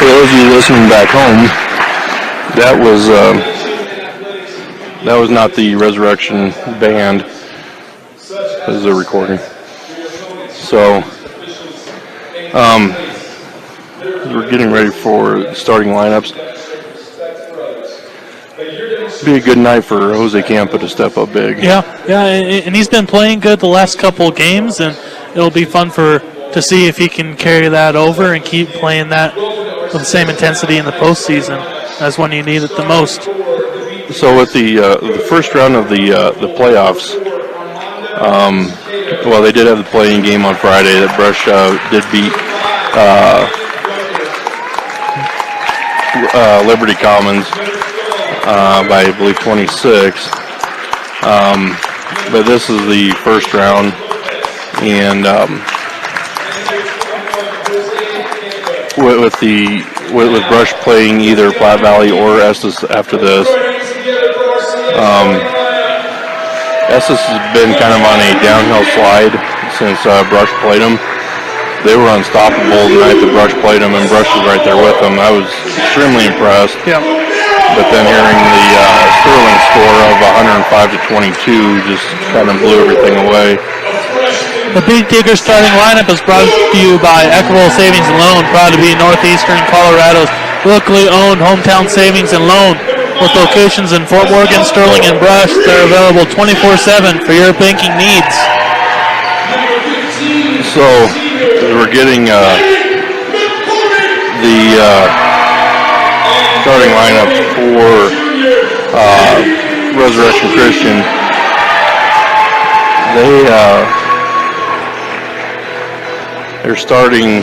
For those of you listening back home, that was not the Resurrection band. This is a recording. So, we're getting ready for starting lineups. Be a good night for Jose Campa to step up big. Yeah, and he's been playing good the last couple of games, and it'll be fun to see if he can carry that over and keep playing that with the same intensity in the postseason as when you need it the most. So with the first round of the playoffs, well, they did have the playing game on Friday that Brush did beat Liberty Commons by, I believe, 26. But this is the first round, and with Brush playing either Platte Valley or Estes after this, Estes has been kind of on a downhill slide since Brush played them. They were unstoppable the night that Brush played them, and Brush was right there with them. I was extremely impressed. Yeah. But then hearing the Sterling score of 105-22 just kind of blew everything away. The Big Digger starting lineup is brought to you by Equitable Savings and Loan, proud to be Northeastern Colorado's locally owned hometown savings and loan. With locations in Fort Morgan, Sterling, and Brush, they're available 24/7 for your banking needs. So we're getting the starting lineup for Resurrection Christian. They're starting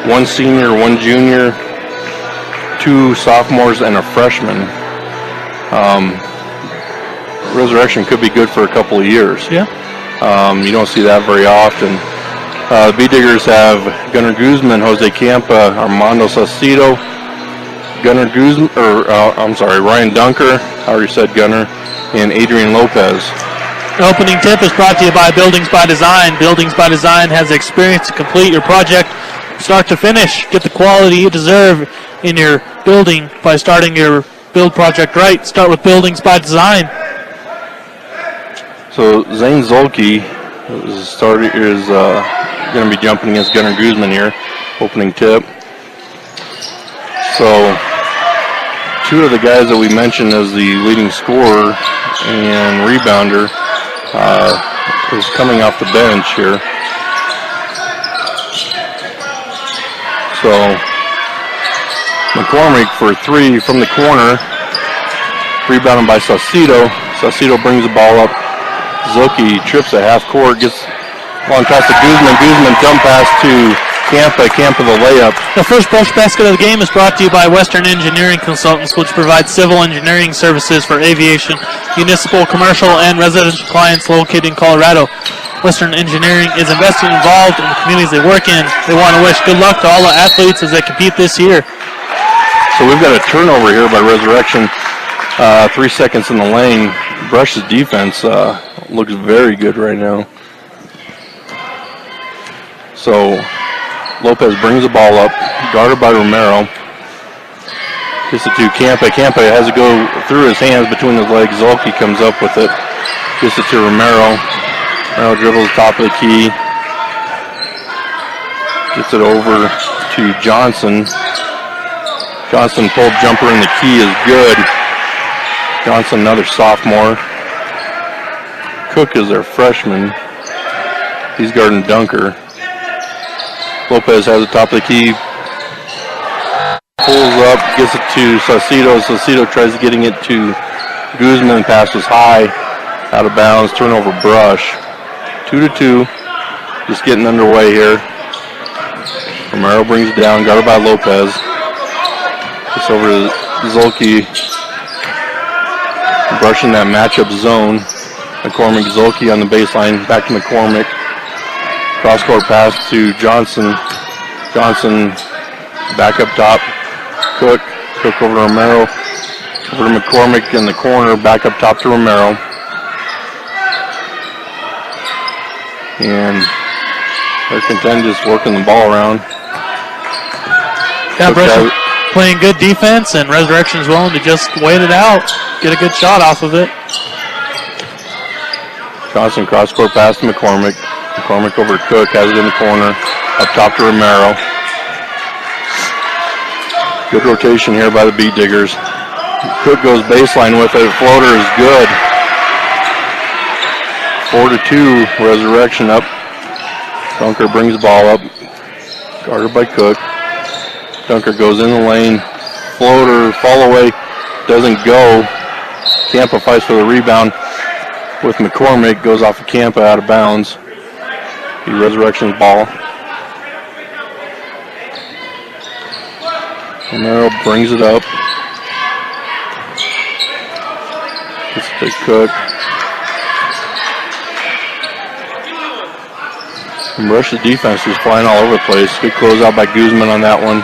one senior, one junior, two sophomores, and a freshman. Resurrection could be good for a couple of years. Yeah. You don't see that very often. The Bee Diggers have Gunnar Guzman, Jose Campa, Armando Saucedo, Ryan Dunker, I already said Gunnar, and Adrian Lopez. The opening tip is brought to you by Buildings by Design. Buildings by Design has the experience to complete your project start to finish. Get the quality you deserve in your building by starting your build project right. Start with Buildings by Design. So Zane Zolke is going to be jumping against Gunnar Guzman here, opening tip. So two of the guys that we mentioned as the leading scorer and rebounder is coming off the bench here. So McCormick for three from the corner, rebounded by Saucedo. Saucedo brings the ball up. Zolke trips at half court, gets long pass to Guzman. Guzman dump pass to Campa. Campa the layup. The first Brush basket of the game is brought to you by Western Engineering Consultants, which provides civil engineering services for aviation, municipal, commercial, and residential clients located in Colorado. Western Engineering is invested and involved in the communities they work in. They want to wish good luck to all the athletes as they compete this year. So we've got a turnover here by Resurrection. 3 seconds in the lane. Brush's defense looks very good right now. So Lopez brings the ball up, guarded by Romero. Gets it to Campa. Campa has to go through his hands between his legs. Zolke comes up with it. Gets it to Romero. Romero dribbles top of the key. Gets it over to Johnson. Johnson pulled jumper in the key is good. Johnson, another sophomore. Cook is their freshman. He's guarding Dunker. Lopez has the top of the key. Pulls up, gets it to Saucedo. Saucedo tries getting it to Guzman. Pass was high, out of bounds. Turnover Brush. 2-2. Just getting underway here. Romero brings it down, guarded by Lopez. It's over to Zolke. Brushing that matchup zone. McCormick, Zolke on the baseline. Back to McCormick. Cross-court pass to Johnson. Johnson back up top. Cook over to Romero. Over to McCormick in the corner. Back up top to Romero. And they're content just working the ball around. Yeah, Cook Brush has it. playing good defense, and Resurrection's willing to just wait it out, get a good shot off of it. Johnson cross-court pass to McCormick. McCormick over to Cook, has it in the corner. Up top to Romero. Good rotation here by the Beat Diggers. Cook goes baseline with it. Floater is good. 4-2, Resurrection up. Dunker brings the ball up. Guarded by Cook. Dunker goes in the lane. Floater, fall away, doesn't go. Campa fights for the rebound with McCormick. Goes off of Campa out of bounds. The Resurrection's ball. Romero brings it up. Gets it to Cook. And Rush's defense was flying all over the place. Good closeout by Guzman on that one.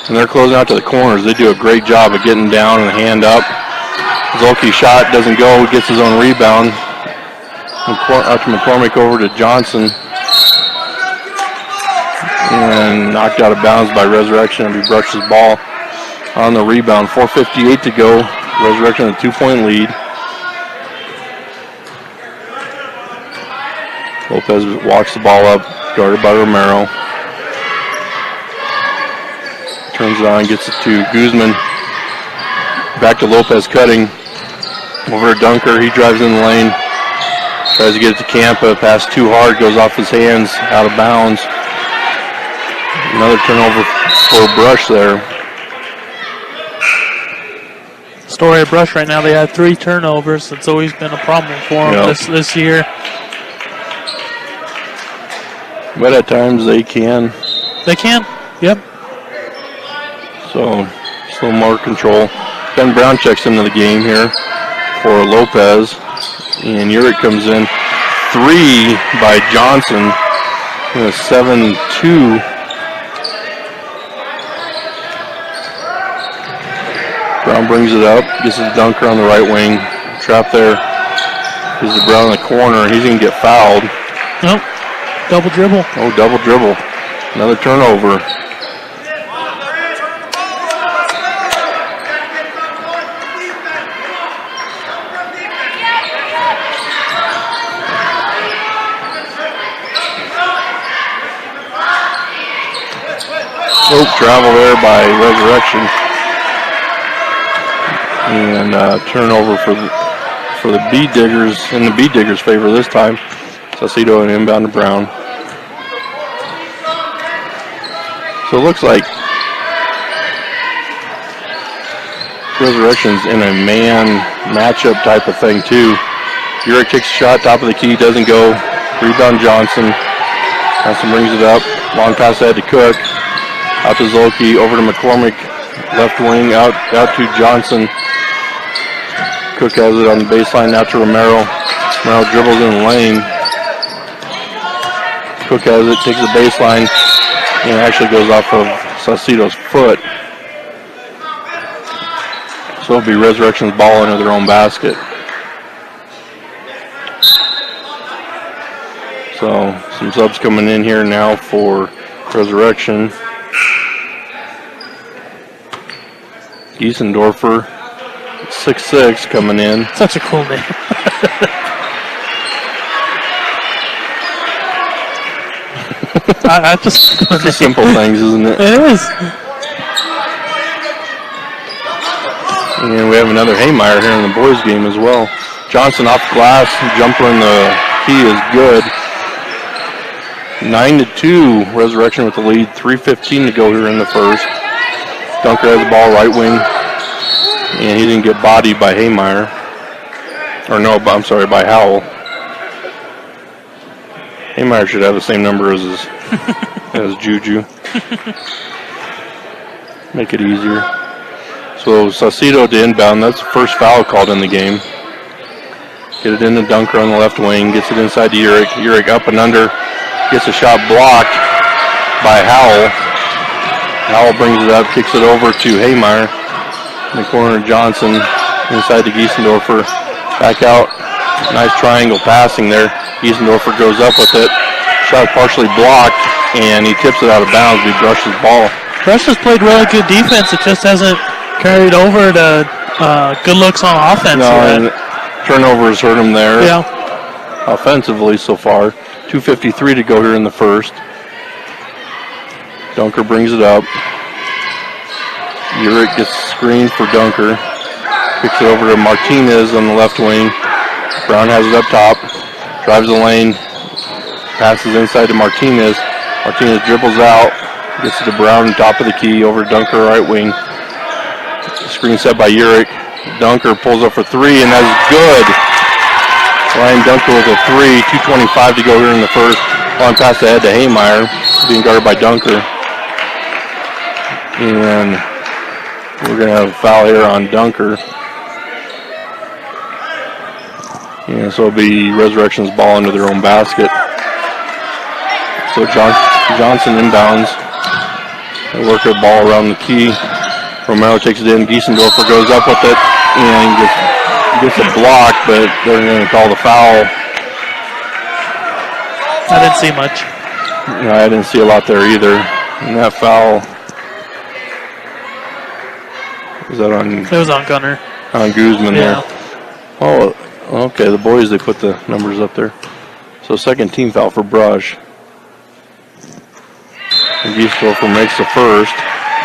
And they're closing out to the corners. They do a great job of getting down and hand up. Zolke shot doesn't go, gets his own rebound. Out to McCormick over to Johnson. And knocked out of bounds by Resurrection. And he brushed his ball on the rebound. 4:58 to go. Resurrection a 2-point lead. Lopez walks the ball up, guarded by Romero. Turns it on, gets it to Guzman. Back to Lopez cutting. Over to Dunker, he drives in the lane. Tries to get it to Campa, pass too hard, goes off his hands, out of bounds. Another turnover for Brush there. Story of Brush right now, they had 3 turnovers. It's always been a problem for them this year. But at times they can. They can, yep. So, just a little more control. Ben Brown checks into the game here for Lopez. And Urick comes in. 3 by Johnson. And a 7-2. Brown brings it up. Gets his Dunker on the right wing. Trap there. Gives it Brown in the corner. He's going to get fouled. Nope. Double dribble. Oh, double dribble. Another turnover. Slope travel there by Resurrection. And turnover for the Bead Diggers, in the Bead Diggers' favor this time. Saucedo and inbound to Brown. So it looks like Resurrection's in a man matchup type of thing too. Urick takes a shot, top of the key, doesn't go. Rebound Johnson. Johnson brings it up. Long pass ahead to Cook. Out to Zolke, over to McCormick. Left wing, out to Johnson. Cook has it on the baseline, out to Romero. Romero dribbles in the lane. Cook has it, takes the baseline, and actually goes off of Saucedo's foot. So it'll be Resurrection's ball into their own basket. So some subs coming in here now for Resurrection. Giesendorfer, 6'6", coming in. Such a cool name. I just It's the simple things, isn't it? It is. And we have another Haymeyer here in the boys' game as well. Johnson off glass, jumper in the key is good. 9-2, Resurrection with the lead. 3:15 to go here in the first. Dunker has the ball right wing, and he didn't get bodied by Haymeyer. Or no, I'm sorry, by Howell. Haymeyer should have the same number as as Juju. Make it easier. So Saucedo to inbound. That's the first foul called in the game. Get it into Dunker on the left wing. Gets it inside to Urick. Urick up and under. Gets a shot blocked by Howell. Howell brings it up, kicks it over to Haymeyer. In the corner, Johnson inside to Giesendorfer. Back out. Nice triangle passing there. Giesendorfer goes up with it. Shot partially blocked. and he tips it out of bounds. He brushes the ball. Brush has played really good defense. It just hasn't carried over to good looks on offense yet. And turnovers hurt him there. Yeah. Offensively so far. 2:53 to go here in the first. Dunker brings it up. Urick gets screened for Dunker. Kicks it over to Martinez on the left wing. Brown has it up top. Drives the lane. Passes inside to Martinez. Martinez dribbles out. Gets it to Brown, top of the key, over to Dunker, right wing. Screen set by Urick. Dunker pulls up for three, and that's good. Ryan Dunker with a three. 2:25 to go here in the first. Long pass ahead to Haymeyer, being guarded by Dunker. And we're going to have a foul here on Dunker. And so it'll be Resurrection's ball into their own basket. So Johnson inbounds. They work a ball around the key. Romero takes it in. Giesendorfer goes up with it and gets a block, but they're going to call the foul. I didn't see much. No, I didn't see a lot there either. And that foul, is that on? It was on Gunner. On Guzman Yeah. there. Oh, okay. The boys, they put the numbers up there. So second team foul for Brush. And Giesendorfer makes the first,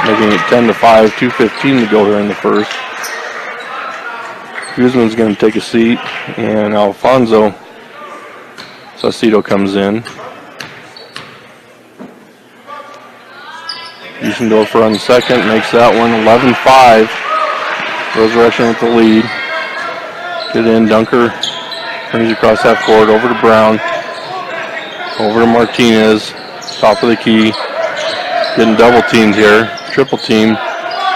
making it 10-5, 2:15 to go here in the first. Guzman's going to take a seat, and Alfonso Saucedo comes in. Giesendorfer on the second, makes that one 11-5. Resurrection with the lead. Get in, Dunker brings it across half court, over to Brown, over to Martinez, top of the key. Getting double teamed here, triple team.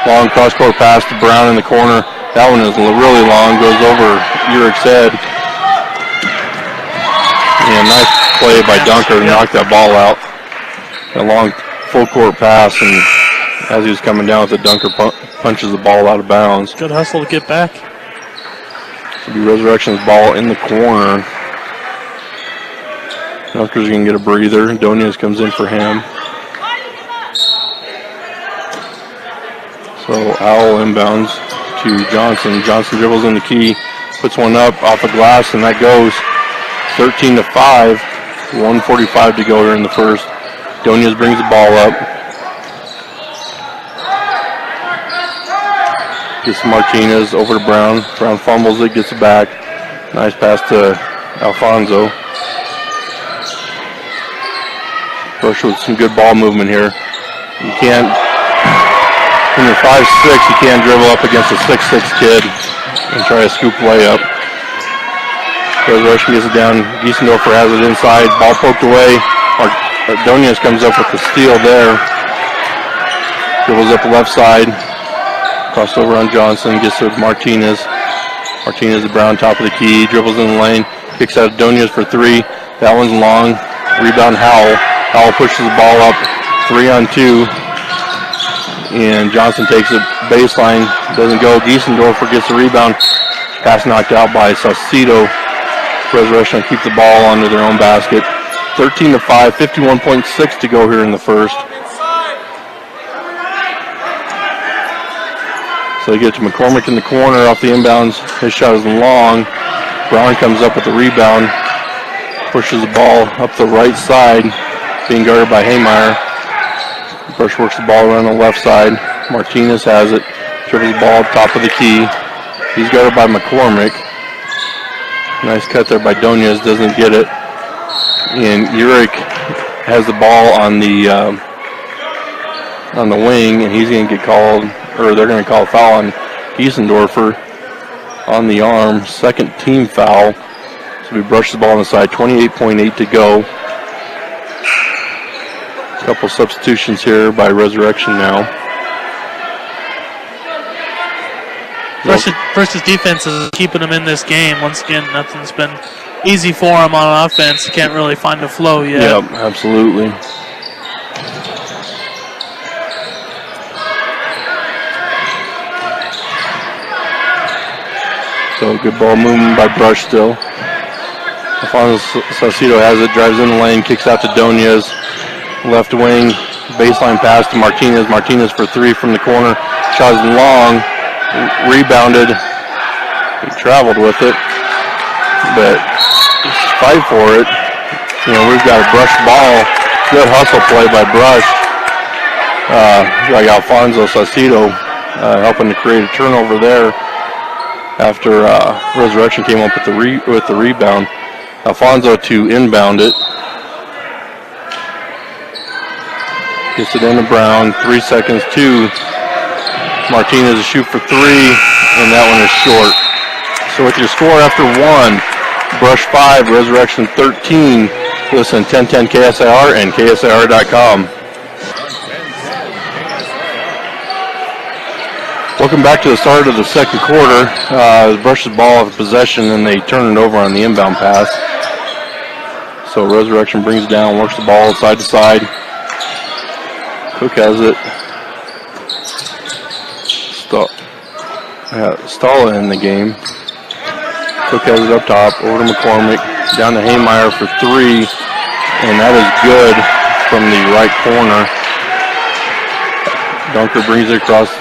Long cross court pass to Brown in the corner. That one is really long, goes over Urick's head. And nice play by Dunker to knock that ball out. A long full court pass, and as he was coming down with it, Dunker punches the ball out of bounds. Good hustle to get back. It'll be Resurrection's ball in the corner. Dunker's going to get a breather. Donias comes in for him. So Owl inbounds to Johnson. Johnson dribbles in the key, puts one up off the glass, and that goes 13-5. 1:45 to go here in the first. Donias brings the ball up. Gets to Martinez, over to Brown. Brown fumbles it, gets it back. Nice pass to Alfonso. Brush with some good ball movement here. You can't, when you're 5'6", you can't dribble up against a 6'6" kid and try a scoop layup. Resurrection gets it down. Giesendorfer has it inside. Ball poked away. Donias comes up with the steal there. Dribbles up the left side. Crossed over on Johnson. Gets to Martinez. Martinez to Brown, top of the key. Dribbles in the lane. Kicks out Donias for three. That one's long. Rebound Howell. Howell pushes the ball up. 3-on-2. And Johnson takes it baseline. Doesn't go. Giesendorfer gets the rebound. Pass knocked out by Saucedo. Resurrection will keep the ball under their own basket. 13-5, 51.6 to go here in the first. So they get to McCormick in the corner off the inbounds. His shot is long. Brown comes up with the rebound. Pushes the ball up the right side. Being guarded by Haymeyer. Brush works the ball around the left side. Martinez has it. Dribbles the ball up top of the key. He's guarded by McCormick. Nice cut there by Donias. Doesn't get it. And Urick has the ball on the wing, and he's going to get called, or they're going to call a foul on Giesendorfer on the arm. Second team foul. So we brush the ball on the side. 28.8 to go. A couple substitutions here by Resurrection now. Brush's defense is keeping them in this game. Once again, nothing's been easy for him on offense. Can't really find a flow yet. Yep, absolutely. So good ball movement by Brush still. Alfonso Saucedo has it, drives in the lane, kicks out to Donias. Left wing, baseline pass to Martinez. Martinez for three from the corner. Shot is long, rebounded. He traveled with it, but fight for it. You know, we've got a Brush ball. Good hustle play by Brush. Like Alfonso Saucedo helping to create a turnover there after Resurrection came up with the rebound. Alfonso to inbound it. Gets it into Brown. 3 seconds to Martinez to shoot for three, and that one is short. So with your score after one, Brush 5, Resurrection 13. Listen, 1010 KSIR and KSIR.com. Welcome back to the start of the second quarter. Brush's ball of possession, and they turn it over on the inbound pass. So Resurrection brings it down, works the ball side to side. Cook has it. Stalla in the game. Cook has it up top, over to McCormick, down to Haymeyer for three, and that is good from the right corner. Dunker brings it across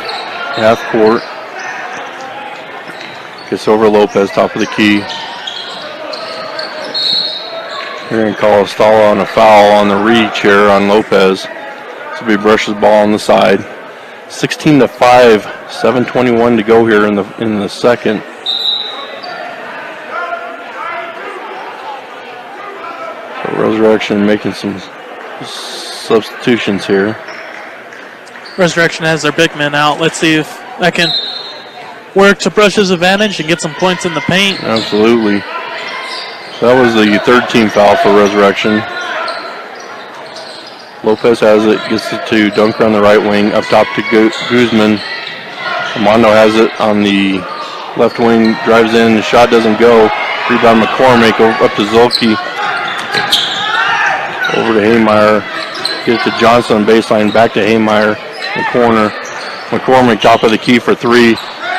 half court. Gets over Lopez, top of the key. They're going to call Stalla on a foul on the reach here on Lopez. This will be Brush's ball on the side. 16-5, 7:21 to go here in the second. So Resurrection making some substitutions here. Resurrection has their big men out. Let's see if that can work to Brush's advantage and get some points in the paint. Absolutely. So that was the third team foul for Resurrection. Lopez has it, gets it to Dunker on the right wing, up top to Guzman. Armando has it on the left wing, drives in, the shot doesn't go. Rebound McCormick, up to Zolke. Over to Haymeyer, gets to Johnson, baseline, back to Haymeyer, the corner. McCormick, top of the key for three.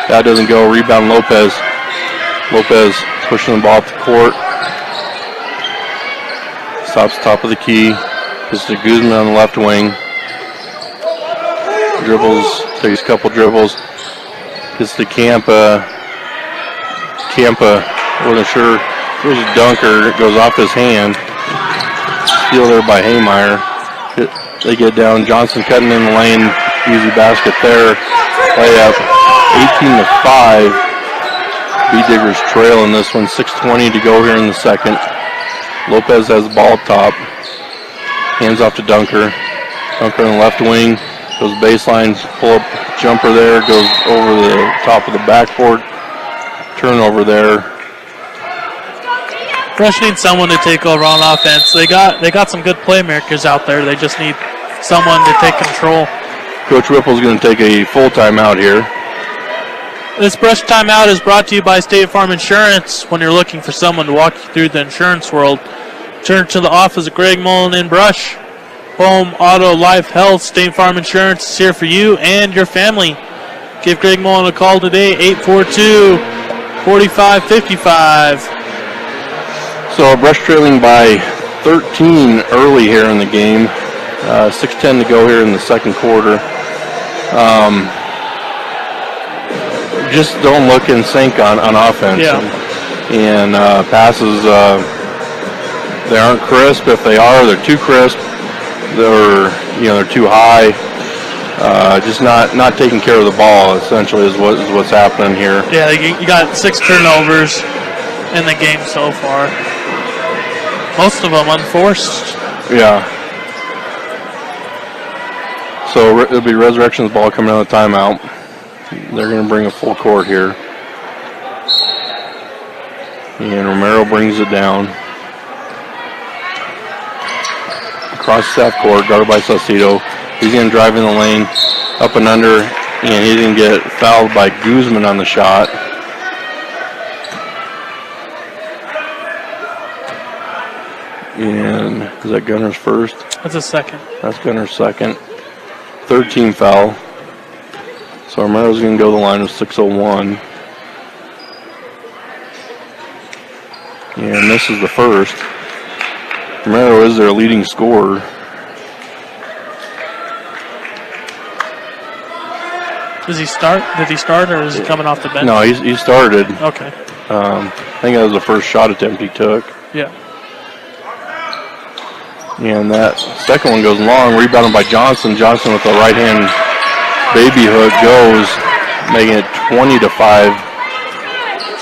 That doesn't go, rebound Lopez. Lopez pushing the ball up the court. Stops top of the key. Gets to Guzman on the left wing. Dribbles, takes a couple dribbles. Gets to Campa. Campa, wasn't sure. There's a Dunker, it goes off his hand. Steal there by Haymeyer. They get down. Johnson cutting in the lane. Easy basket there. Layup. 18-5. B-Diggers trail in this one. 6:20 to go here in the second. Lopez has the ball up top. Hands off to Dunker. Dunker on the left wing. Goes baseline, pull up jumper there. Goes over the top of the backboard. Turnover there. Brush needs someone to take over on offense. They got some good playmakers out there. They just need someone to take control. Coach Whipple's going to take a full timeout here. This Brush timeout is brought to you by State Farm Insurance. When you're looking for someone to walk you through the insurance world, turn to the office of Greg Mullen in Brush. Home, auto, life, health, State Farm Insurance is here for you and your family. Give Greg Mullen a call today, 842-4555. So Brush trailing by 13 early here in the game. 6:10 to go here in the second quarter. Just don't look in sync on offense. Yeah. And passes, they aren't crisp. If they are, they're too crisp. They're too high. Just not taking care of the ball. Essentially, is what's happening here. Yeah, you got 6 turnovers in the game so far. Most of them unforced. Yeah. So it'll be Resurrection's ball coming out of the timeout. They're going to bring a full court here. And Romero brings it down. Across the half court, guarded by Saucedo. He's going to drive in the lane, up and under, and he's going to get fouled by Guzman on the shot. And is that Gunner's first? That's a second. That's Gunner's second. Third team foul. So Romero's going to go to the line with 6:01. And this is the first. Romero is their leading scorer. Does he start? Did he start, or is he coming off the bench? No, he started. Okay. I think that was the first shot attempt he took. Yeah. And that second one goes long, rebounded by Johnson. Johnson with the right hand baby hook goes, making it 20-5.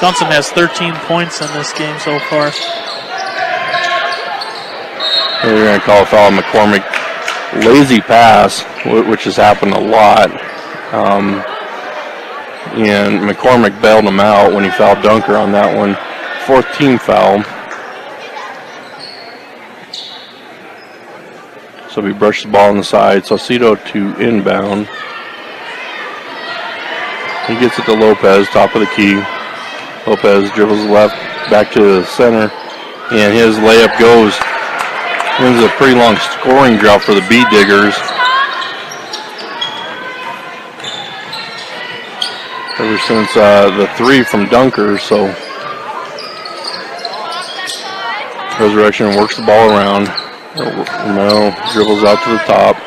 Johnson has 13 points in this game so far. And we're going to call a foul on McCormick. Lazy pass, which has happened a lot. And McCormick bailed him out when he fouled Dunker on that one. Fourth team foul. So we brush the ball on the side. Saucedo to inbound. He gets it to Lopez, top of the key. Lopez dribbles left, back to the center, and his layup goes. This is a pretty long scoring drought for the Bee Diggers. Ever since the three from Dunker, so Resurrection works the ball around. Romero dribbles out to the top,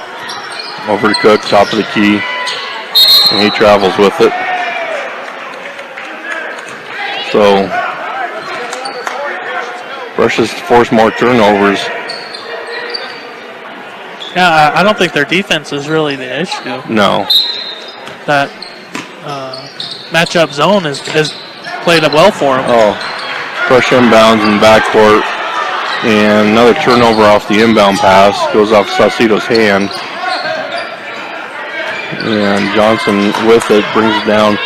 over to Cook, top of the key, and he travels with it. So, Brush has forced more turnovers. Yeah, I don't think their defense is really the issue. No. That matchup zone has played it well for them. Oh, Brush inbounds in the backcourt. And another turnover off the inbound pass. Goes off Saucedo's hand. And Johnson with it brings it down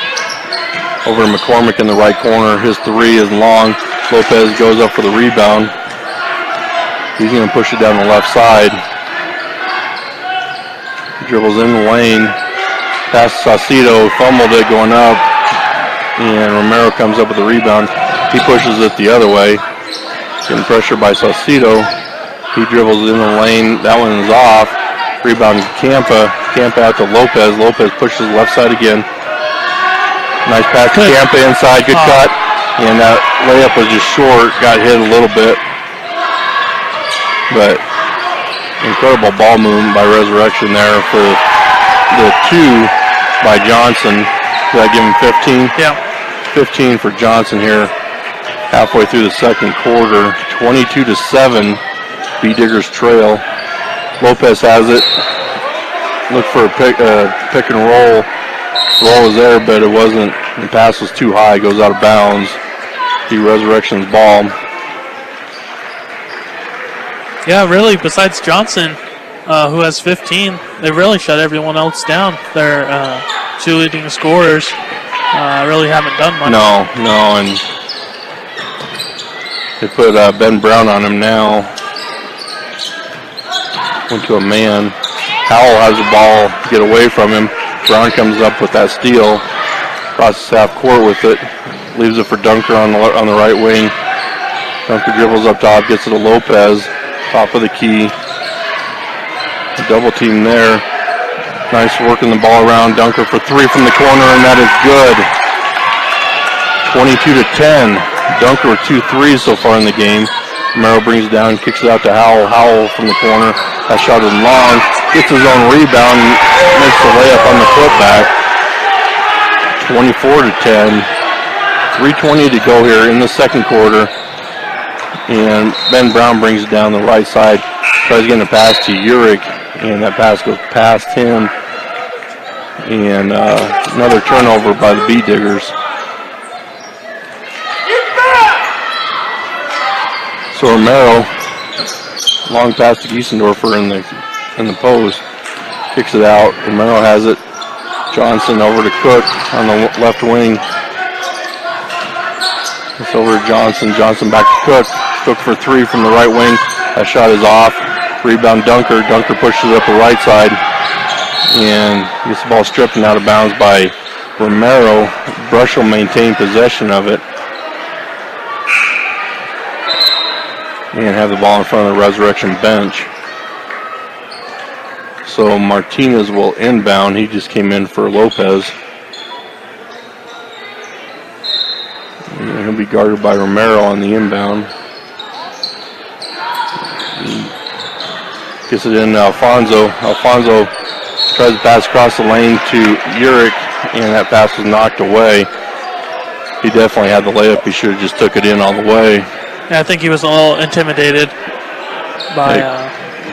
over to McCormick in the right corner. His three is long. Lopez goes up for the rebound. He's going to push it down the left side. Dribbles in the lane. Pass to Saucedo. Fumbled it going up. And Romero comes up with the rebound. He pushes it the other way. Getting pressure by Saucedo. He dribbles in the lane. That one is off. Rebound Campa. Campa out to Lopez. Lopez pushes left side again. Nice pass to Campa inside. Good cut. And that layup was just short. Got hit a little bit. But incredible ball movement by Resurrection there for the two by Johnson. Did I give him 15? Yeah. 15 for Johnson here. Halfway through the second quarter, 22-7, Bee Diggers trail. Lopez has it. Look for a pick and roll. Roll was there, but it wasn't. The pass was too high. Goes out of bounds. Bee Resurrection's ball. Yeah, really, besides Johnson, who has 15, they really shut everyone else down. Their two leading scorers really haven't done much. No, and they put Ben Brown on him now. Went to a man. Howell has the ball, get away from him. Brown comes up with that steal. Crosses half court with it. Leaves it for Dunker on the right wing. Dunker dribbles up top, gets it to Lopez. Top of the key. Double team there. Nice working the ball around. Dunker for three from the corner, and that is good. 22-10. Dunker with 2 threes so far in the game. Romero brings it down, kicks it out to Howell. Howell from the corner. That shot is long. Gets his own rebound, makes the layup on the putback. 24-10. 3:20 to go here in the second quarter. And Ben Brown brings it down the right side. Tries getting a pass to Urick, and that pass goes past him. And another turnover by the Bee Diggers. So Romero, long pass to Giesendorfer in the post, kicks it out. Romero has it. Johnson over to Cook on the left wing. It's over to Johnson. Johnson back to Cook. Cook for three from the right wing. That shot is off. Rebound Dunker. Dunker pushes it up the right side and gets the ball stripped and out of bounds by Romero. Brush will maintain possession of it and have the ball in front of the Resurrection bench. So Martinez will inbound. He just came in for Lopez. And he'll be guarded by Romero on the inbound. Gets it in to Alfonso. Alfonso tries to pass across the lane to Urick. and that pass was knocked away. He definitely had the layup. He should have just took it in all the way. Yeah, I think he was all intimidated by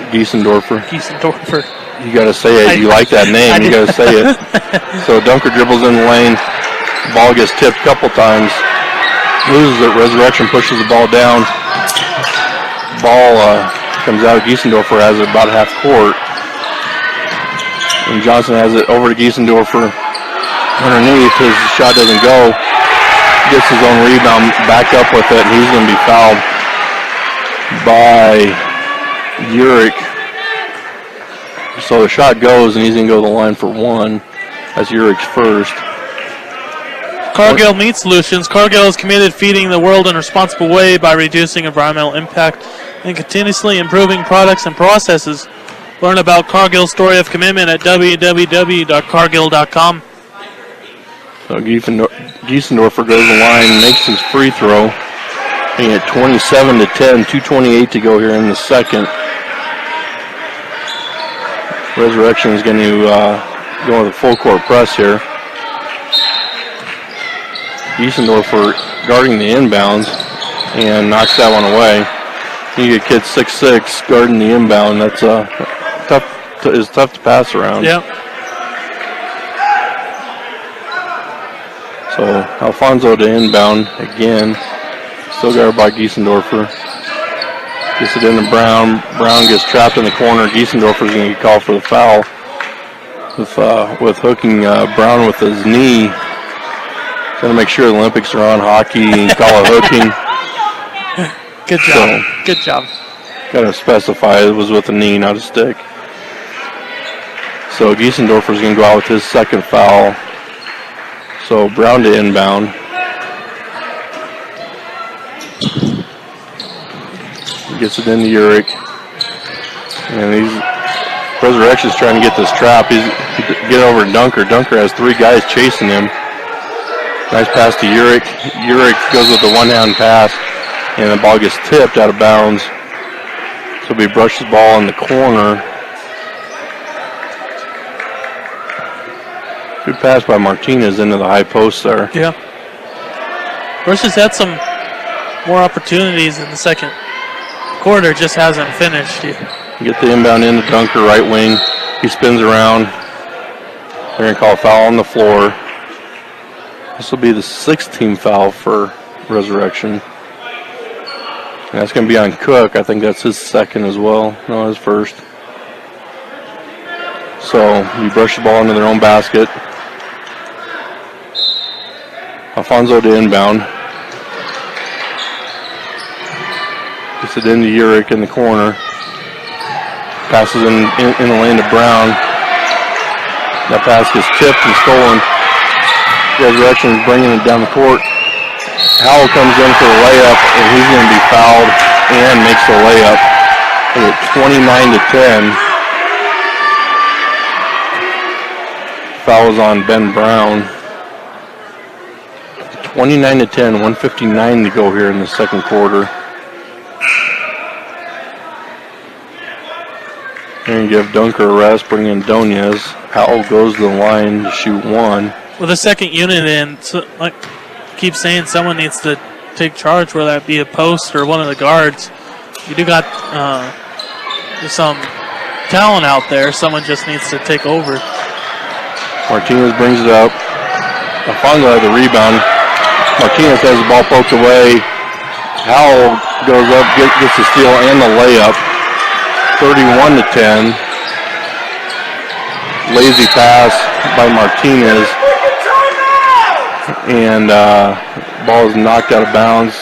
Giesendorfer. You got to say it. You like that name. You got to say it. So Dunker dribbles in the lane. Ball gets tipped a couple times. Loses it. Resurrection pushes the ball down. Ball comes out. Giesendorfer has it about half court. And Johnson has it over to Giesendorfer. Underneath, his shot doesn't go. Gets his own rebound, back up with it, and he's going to be fouled by Urick. So the shot goes, and he's going to go to the line for one. That's Urick's first. Cargill Meat Solutions. Cargill is committed to feeding the world in a responsible way by reducing environmental impact and continuously improving products and processes. Learn about Cargill's story of commitment at www.cargill.com. So Giesendorfer goes to the line, makes his free throw. Making it 27-10, 2:28 to go here in the second. Resurrection is going to go with a full court press here. Giesendorfer guarding the inbounds and knocks that one away. You get kids 6'6" guarding the inbound. That's tough to pass around. Yep. So Alfonso to inbound again. Still guarded by Giesendorfer. Gets it into Brown. Brown gets trapped in the corner. Giesendorfer's going to get called for the foul with hooking Brown with his knee. Going to make sure the Olympics are on hockey and call it hooking. Good job. So, good job. Got to specify it was with a knee, not a stick. So Giesendorfer's going to go out with his second foul. So Brown to inbound. Gets it into Urick. And Resurrection's trying to get this trap. He's get over to Dunker. Dunker has three guys chasing him. Nice pass to Urick. Urick goes with the one-hand pass, and the ball gets tipped out of bounds. So he brushes the ball in the corner. Good pass by Martinez into the high post there. Yeah. Versus had some more opportunities in the second quarter, just hasn't finished. Get the inbound into Dunker, right wing. He spins around. They're going to call a foul on the floor. This will be the sixth team foul for Resurrection. And that's going to be on Cook. I think that's his second as well. No, his first. So you brush the ball into their own basket. Alfonso to inbound. Gets it into Urick in the corner. Passes in the lane to Brown. That pass gets tipped and stolen. Resurrection is bringing it down the court. Howell comes in for the layup, and he's going to be fouled and makes the layup. At 29-10. Foul is on Ben Brown. 29-10, 1:59 to go here in the second quarter. They're going to give Dunker a rest, bring in Donez. Howell goes to the line to shoot one. With a second unit in, so, like keep saying, someone needs to take charge, whether that be a post or one of the guards. You do got some talent out there. Someone just needs to take over. Martinez brings it up. Alfonso had the rebound. Martinez has the ball poked away. Howell goes up, gets the steal and the layup. 31-10. Lazy pass by Martinez. And ball is knocked out of bounds.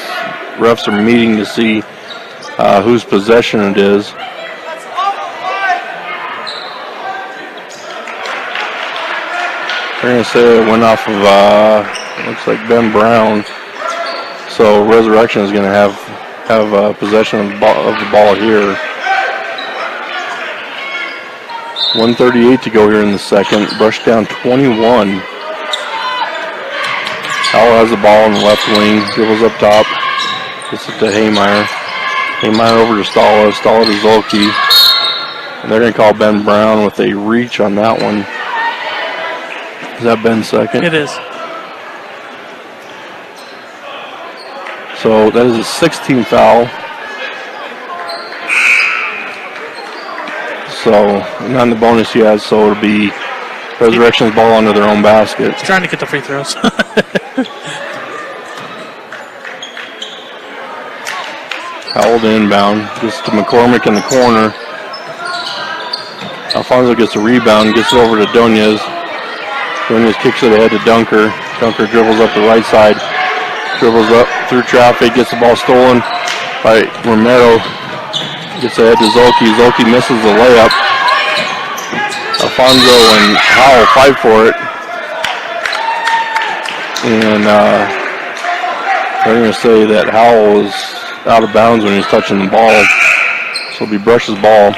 Refs are meeting to see whose possession it is. They're going to say it went off of, looks like Ben Brown. So Resurrection is going to have possession of the ball here. 1:38 to go here in the second. Brush down 21. Howell has the ball on the left wing. Dribbles up top. Gets it to Haymeyer. Haymeyer over to Stala. Stala to Zolke. And they're going to call Ben Brown with a reach on that one. Is that Ben's second? It is. So that is his 16th foul. So not in the bonus yet, so it'll be Resurrection's ball under their own basket. He's trying to get the free throws. Howell to inbound. Gets to McCormick in the corner. Alfonso gets a rebound, gets it over to Donez. Donez kicks it ahead to Dunker. Dunker dribbles up the right side. Dribbles up through traffic, gets the ball stolen by Romero. Gets ahead to Zolke. Zolke misses the layup. Alfonso and Howell fight for it. And they're going to say that Howell is out of bounds when he's touching the ball. So it'll be Brush's ball.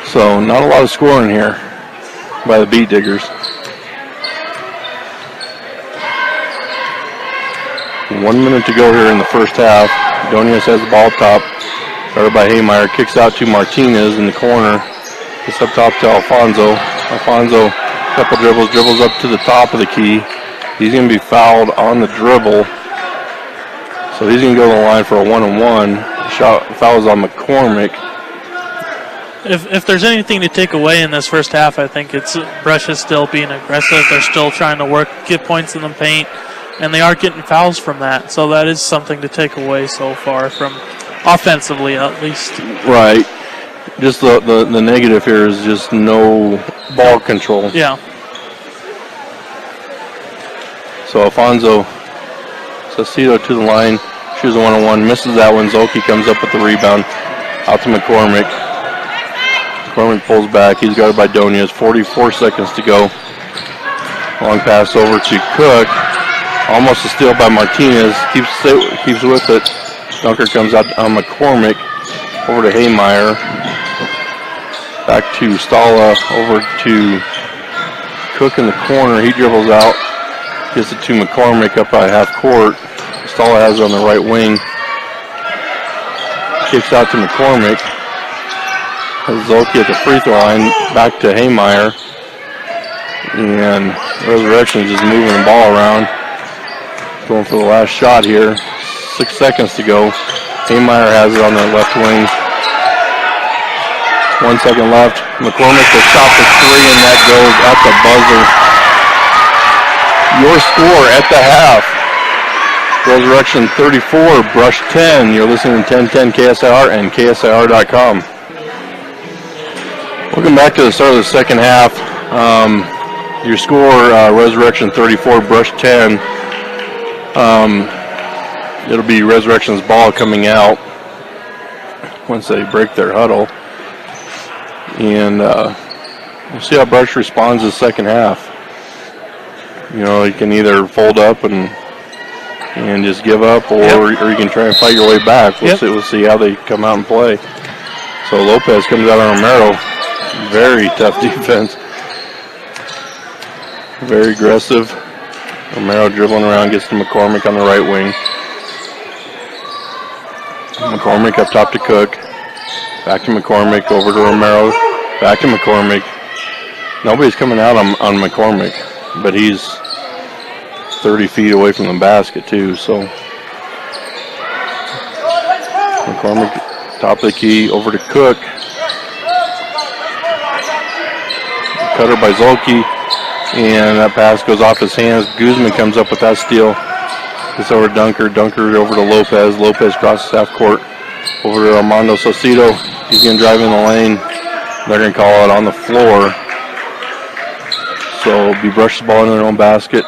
So not a lot of scoring here by the Beat Diggers. 1 minute to go here in the first half. Donez has the ball top. Started by Haymeyer. Kicks out to Martinez in the corner. Gets up top to Alfonso. Alfonso, couple dribbles up to the top of the key. He's going to be fouled on the dribble. So he's going to go to the line for a 1-on-1. Fouls on McCormick. If there's anything to take away in this first half, I think it's Brush is still being aggressive. They're still trying to get points in the paint, and they are getting fouls from that. So that is something to take away so far from offensively, at least. Right. Just the negative here is just no ball control. Yeah. So Alfonso Saucedo to the line, shoots a 1-on-1, misses that one. Zolke comes up with the rebound, out to McCormick. McCormick pulls back. He's guarded by Donez. 44 seconds to go. Long pass over to Cook. Almost a steal by Martinez. Keeps with it. Dunker comes out on McCormick. Over to Haymeyer. Back to Stala. Over to Cook in the corner. He dribbles out. Gets it to McCormick up by half court. Stala has it on the right wing. Kicks out to McCormick. Zolke at the free throw line. Back to Haymeyer. And Resurrection just moving the ball around. Going for the last shot here. 6 seconds to go. Haymeyer has it on the left wing. 1 second left. McCormick the shot for three, and that goes at the buzzer. Your score at the half. Resurrection 34, Brush 10. You're listening to 1010 KSIR and KSIR.com. Welcome back to the start of the second half. Your score, Resurrection 34, Brush 10. It'll be Resurrection's ball coming out once they break their huddle. And we'll see how Brush responds the second half. You know, you can either fold up and just give up, or you can try and fight your way back. We'll see how they come out and play. So Lopez comes out on Romero. Very tough defense. Very aggressive. Romero dribbling around, gets to McCormick on the right wing. McCormick up top to Cook. Back to McCormick, over to Romero. Back to McCormick. Nobody's coming out on McCormick, but he's 30 feet away from the basket too, so. McCormick, top of the key, over to Cook. Cutter by Zolke, and that pass goes off his hands. Guzman comes up with that steal. Gets over to Dunker. Dunker over to Lopez. Lopez crosses half court. Over to Armando Saucedo. He's going to drive in the lane. They're going to call it on the floor. So be Brush's ball in their own basket.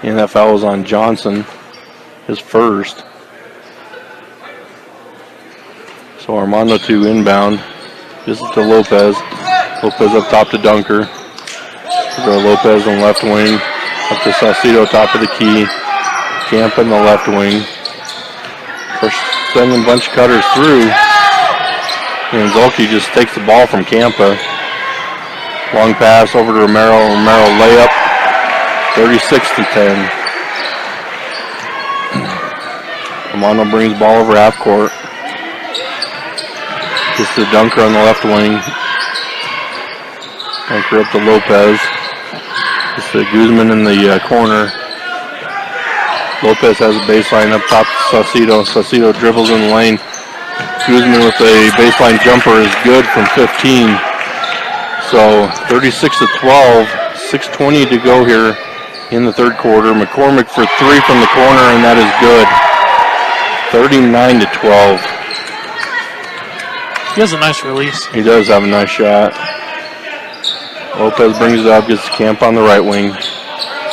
And that foul is on Johnson, his first. So Armando to inbound. This is to Lopez. Lopez up top to Dunker. Go Lopez on left wing. Up to Saucedo, top of the key. Camp in the left wing. First sending a bunch of cutters through. And Zolke just takes the ball from Campa. Long pass over to Romero. Romero layup. 36-10. Armando brings ball over half court. Gets the Dunker on the left wing. Dunker up to Lopez. Gets the Guzman in the corner. Lopez has a baseline up top to Saucedo. Saucedo dribbles in the lane. Guzman with a baseline jumper is good from 15. So 36-12, 6:20 to go here in the third quarter. McCormick for three from the corner, and that is good. 39-12. He has a nice release. He does have a nice shot. Lopez brings it up, gets the Camp on the right wing.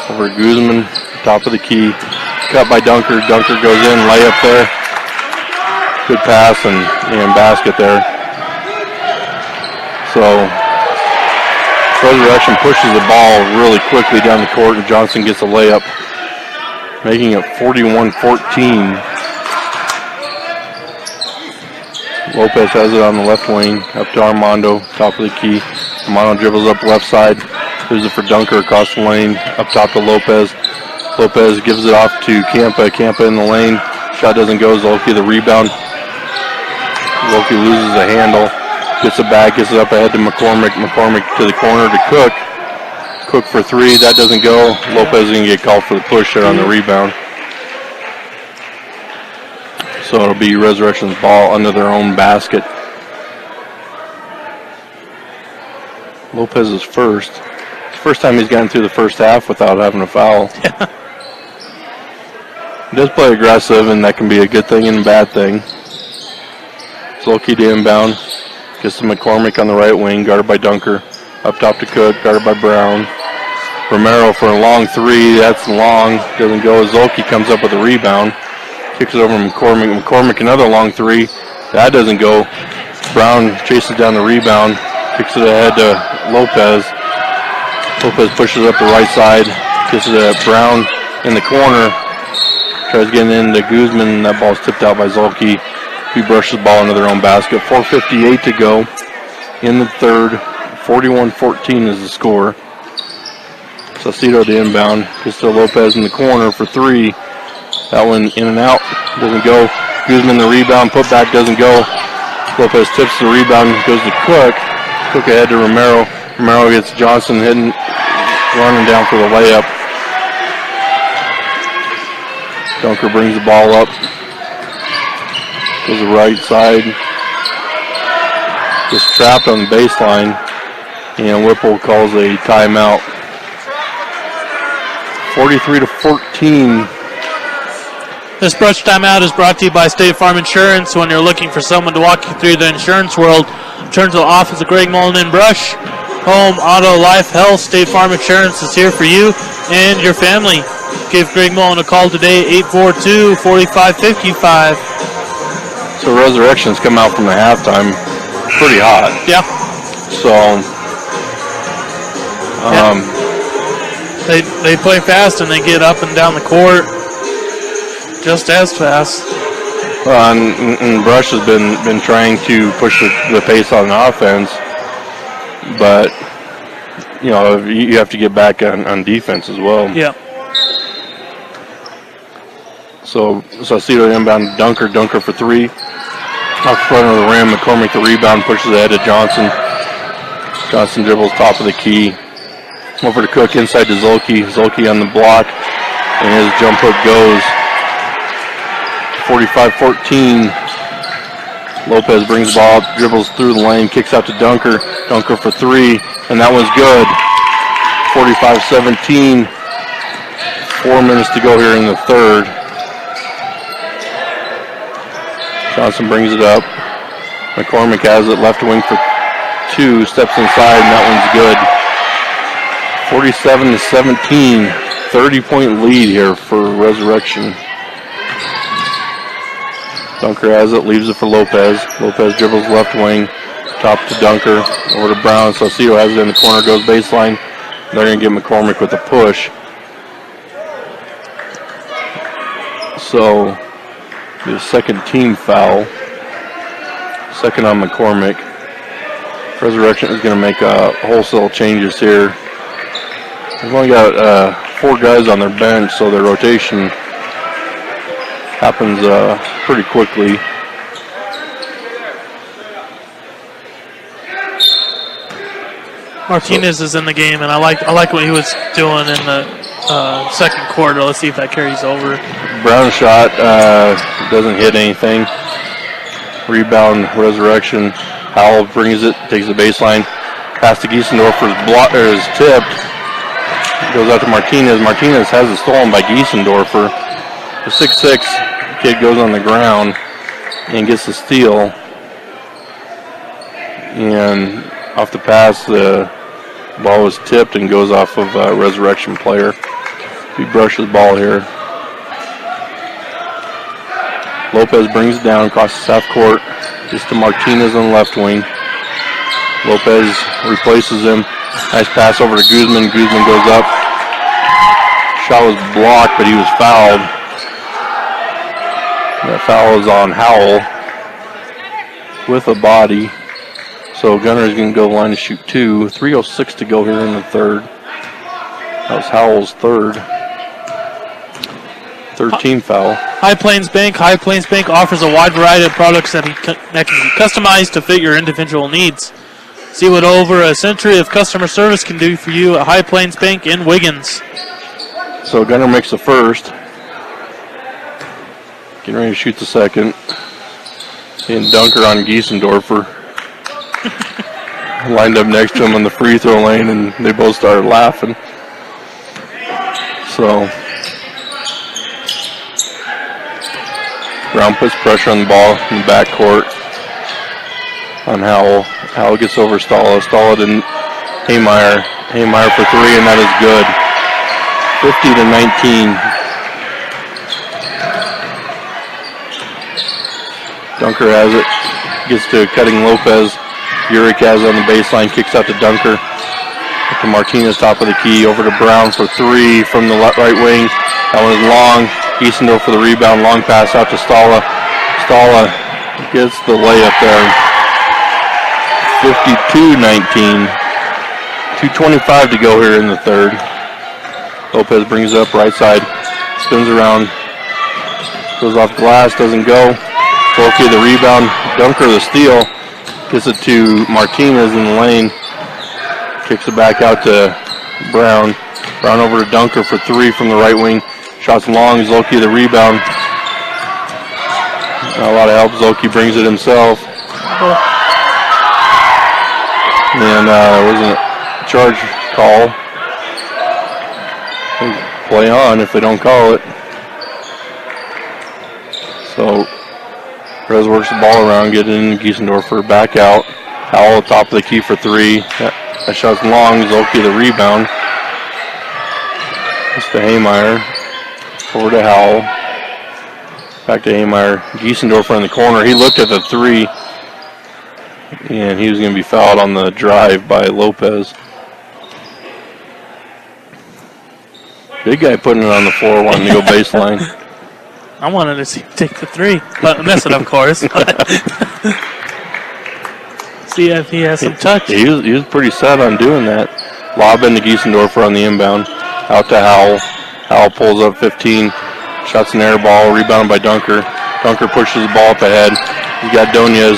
Over to Guzman, top of the key. Cut by Dunker. Dunker goes in, layup there. Good pass and basket there. So Resurrection pushes the ball really quickly down the court, and Johnson gets a layup, making it 41-14. Lopez has it on the left wing, up to Armando, top of the key. Armando dribbles up left side, gives it for Dunker across the lane, up top to Lopez. Lopez gives it off to Campa. Campa in the lane, shot doesn't go. Zolke the rebound. Zolke loses a handle, gets it back, gets it up ahead to McCormick. McCormick to the corner to Cook. Cook for three, that doesn't go. Lopez is going to get called for the push there on the rebound. So it'll be Resurrection's ball under their own basket. Lopez is first. It's the first time he's gotten through the first half without having a foul. He does play aggressive, and that can be a good thing and a bad thing. Zolke to inbound. Gets to McCormick on the right wing, guarded by Dunker. Up top to Cook, guarded by Brown. Romero for a long three. That's long. Doesn't go. Zolke comes up with a rebound. Kicks it over to McCormick. McCormick another long three. That doesn't go. Brown chases down the rebound. Kicks it ahead to Lopez. Lopez pushes up the right side. Gets it to Brown in the corner. Tries getting into Guzman, and that ball's tipped out by Zolke. He brushes the ball into their own basket. 4:58 to go in the third. 41-14 is the score. Saucedo to inbound. Gets to Lopez in the corner for three. That one in and out. Doesn't go. Guzman the rebound. Put back doesn't go. Lopez tips the rebound. Goes to Cook. Cook ahead to Romero. Romero gets Johnson running down for the layup. Dunker brings the ball up. Goes to the right side. Gets trapped on the baseline. And Whipple calls a timeout. 43-14. This Brush timeout is brought to you by State Farm Insurance. When you're looking for someone to walk you through the insurance world, turn to the office of Greg Mullen in Brush. Home, auto, life, health, State Farm Insurance is here for you and your family. Give Greg Mullen a call today, 842-4555. So Resurrection's come out from the halftime pretty hot. Yeah. So, They play fast and they get up and down the court just as fast. And Brush has been trying to push the pace on the offense, but you have to get back on defense as well. Yeah. So Saucedo inbound Dunker for three. Off the front of the rim, McCormick the rebound, pushes ahead to Johnson. Johnson dribbles top of the key. Over to Cook, inside to Zolke. Zolke on the block, and his jump hook goes. 45-14. Lopez brings the ball up, dribbles through the lane, kicks out to Dunker. Dunker for three, and that one's good. 45-17. 4 minutes to go here in the third. Johnson brings it up. McCormick has it, left wing for two, steps inside, and that one's good. 47-17, 30-point lead here for Resurrection. Dunker has it, leaves it for Lopez. Lopez dribbles left wing, top to Dunker, over to Brown. Saucedo has it in the corner, goes baseline. They're going to get McCormick with a push. So, the second team foul. Second on McCormick. Resurrection is going to make wholesale changes here. They've only got 4 guys on their bench, so their rotation happens pretty quickly. Martinez is in the game, and I like what he was doing in the second quarter. Let's see if that carries over. Brown shot doesn't hit anything. Rebound, Resurrection. Howell brings it, takes the baseline. Pass to Giesendorfer is tipped. Goes out to Martinez. Martinez has it stolen by Giesendorfer. The 6'6" kid goes on the ground and gets the steal. And off the pass, the ball was tipped and goes off of a Resurrection player. He brushes the ball here. Lopez brings it down across the half court. Just to Martinez on the left wing. Lopez replaces him. Nice pass over to Guzman. Guzman goes up. Shot was blocked, but he was fouled. That foul is on Howell with a body. So Gunner's going to go line to shoot 2. 3:06 to go here in the third. That was Howell's third. 13 foul. High Plains Bank offers a wide variety of products that can be customized to fit your individual needs. See what over a century of customer service can do for you at High Plains Bank in Wiggins. So Gunner makes the first. Getting ready to shoot the second. And dunker on Giesendorfer. Lined up next to him on the free throw lane, and they both started laughing. So Brown puts pressure on the ball in the backcourt on Howell. Howell gets over Stala. Stala to Haymeyer. Haymeyer for 3, and that is good. 50-19. Dunker has it. Gets to cutting Lopez. Uric has it on the baseline. Kicks out to Dunker. To Martinez, top of the key. Over to Brown for 3 from the right wing. That one is long. Giesendorf for the rebound. Long pass out to Stala. Stala gets the layup there. 52-19. 2:25 to go here in the third. Lopez brings it up right side. Spins around. Goes off glass. Doesn't go. Volke the rebound. Dunker the steal. Gets it to Martinez in the lane. Kicks it back out to Brown. Brown over to Dunker for 3 from the right wing. Shots long. Zolke the rebound. Not a lot of help. Zolke brings it himself. And wasn't a charge call. Play on if they don't call it. So Rez works the ball around, get it in Giesendorfer, back out. Howell top of the key for 3. That shot's long. Zolke the rebound. It's to Haymeyer. Over to Howell. Back to Haymeyer. Giesendorfer in the corner. He looked at the 3. And he was going to be fouled on the drive by Lopez. Big guy putting it on the floor, wanting to go baseline. I wanted to see him take the 3. But miss it, of course. See if he has some touch. He was pretty set on doing that. Lob into Giesendorfer on the inbound. Out to Howell. Howell pulls up 15. Shots an air ball. Rebounded by Dunker. Dunker pushes the ball up ahead. He's got Donez.